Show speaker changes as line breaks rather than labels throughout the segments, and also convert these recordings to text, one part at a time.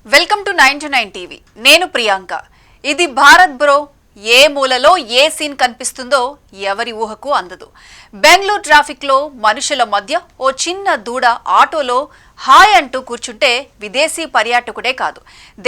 Welcome to 99 TV. నేను ప్రియాంక. ఇది Bharat bro. ఏ మూలలో ఏ సీన్ కనిపిస్తుందో ఎవరి ఊహకు అందదు. బెంగళూరు ట్రాఫిక్ లో మనుషుల మధ్య ఓ చిన్న దూడ ఆటోలో హాయ్ అంటూ కూర్చుంటే విదేశీ పర్యాటకుడే కాదు,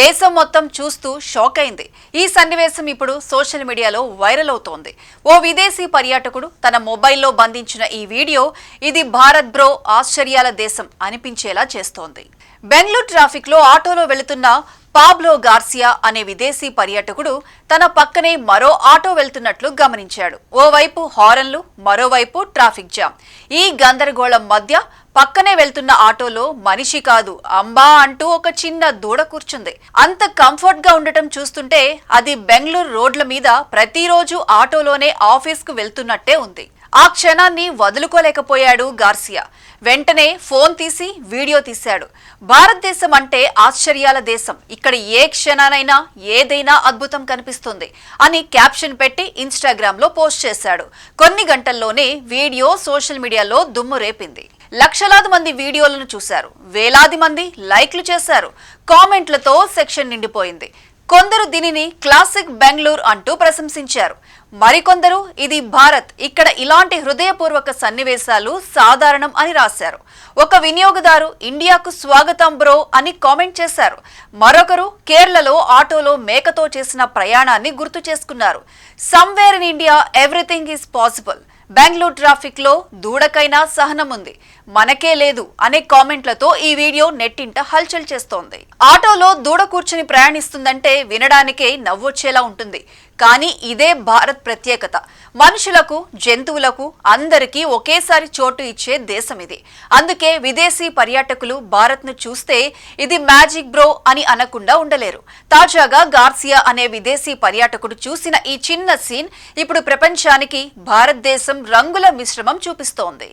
దేశం మొత్తం చూస్తూ షాక్ అయింది. ఈ సన్నివేశం ఇప్పుడు సోషల్ మీడియాలో వైరల్ అవుతోంది. ఓ విదేశీ పర్యాటకుడు తన మొబైల్లో బంధించిన ఈ వీడియో ఇది భారత్ బ్రో ఆశ్చర్యాల దేశం అనిపించేలా చేస్తోంది. బెంగళూరు ట్రాఫిక్ లో ఆటోలో వెళుతున్న పాబ్లో గార్సియా అనే విదేశీ పర్యాటకుడు తన పక్కనే మరో ఆటో వెళ్తున్నట్లు గమనించాడు. ఓవైపు హారన్లు, మరోవైపు ట్రాఫిక్ జామ్. ఈ గందరగోళం మధ్య పక్కనే వెళ్తున్న ఆటోలో మనిషి కాదు, అంబా అంటూ ఒక చిన్న దూడ కూర్చుంది. అంత కంఫర్ట్ గా ఉండటం చూస్తుంటే అది బెంగళూరు రోడ్ల మీద ప్రతిరోజు ఆటోలోనే ఆఫీస్ కు వెళ్తున్నట్టే ఉంది. ఆ క్షణాన్ని వదులుకోలేకపోయాడు గార్సియా. వెంటనే ఫోన్ తీసి వీడియో తీశాడు. భారతదేశం అంటే ఆశ్చర్యాల దేశం, ఇక్కడ ఏ క్షణానైనా ఏదైనా అద్భుతం కనిపిస్తుంది అని క్యాప్షన్ పెట్టి ఇన్స్టాగ్రామ్ లో పోస్ట్ చేశాడు. కొన్ని గంటల్లోనే వీడియో సోషల్ మీడియాలో దుమ్ము రేపింది. లక్షలాది మంది వీడియోలను చూశారు, వేలాది మంది లైక్లు చేశారు, కామెంట్లతో సెక్షన్ నిండిపోయింది. కొందరు దీనిని క్లాసిక్ బెంగళూరు అంటూ ప్రశంసించారు. మరికొందరు ఇది భారత్, ఇక్కడ ఇలాంటి హృదయపూర్వక సన్నివేశాలు సాధారణం అని రాశారు. ఒక వినియోగదారు ఇండియాకు స్వాగతం బ్రో అని కామెంట్ చేశారు. మరొకరు కేరళలో ఆటోలో మేకతో చేసిన ప్రయాణాన్ని గుర్తు చేసుకున్నారు. Somewhere in India everything is possible. Bengaluru traffic లో దూడకైనా సహనం ఉంది, మనకే లేదు అనే కామెంట్లతో ఈ వీడియో నెట్టింట హల్చల్ చేస్తోంది. ఆటోలో దూడ కూర్చుని ప్రయాణిస్తుందంటే వినడానికే నవ్వొచ్చేలా ఉంటుంది. కానీ ఇదే భారత్ ప్రత్యేకత. మనుషులకు, జంతువులకు అందరికీ ఒకేసారి చోటు ఇచ్చే దేశం ఇది. అందుకే విదేశీ పర్యాటకులు భారత్ ను చూస్తే ఇది మ్యాజిక్ బ్రో అని అనకుండా ఉండలేరు. తాజాగా గార్సియా అనే విదేశీ పర్యాటకుడు చూసిన ఈ చిన్న సీన్ ఇప్పుడు ప్రపంచానికి భారతదేశం రంగుల మిశ్రమం చూపిస్తోంది.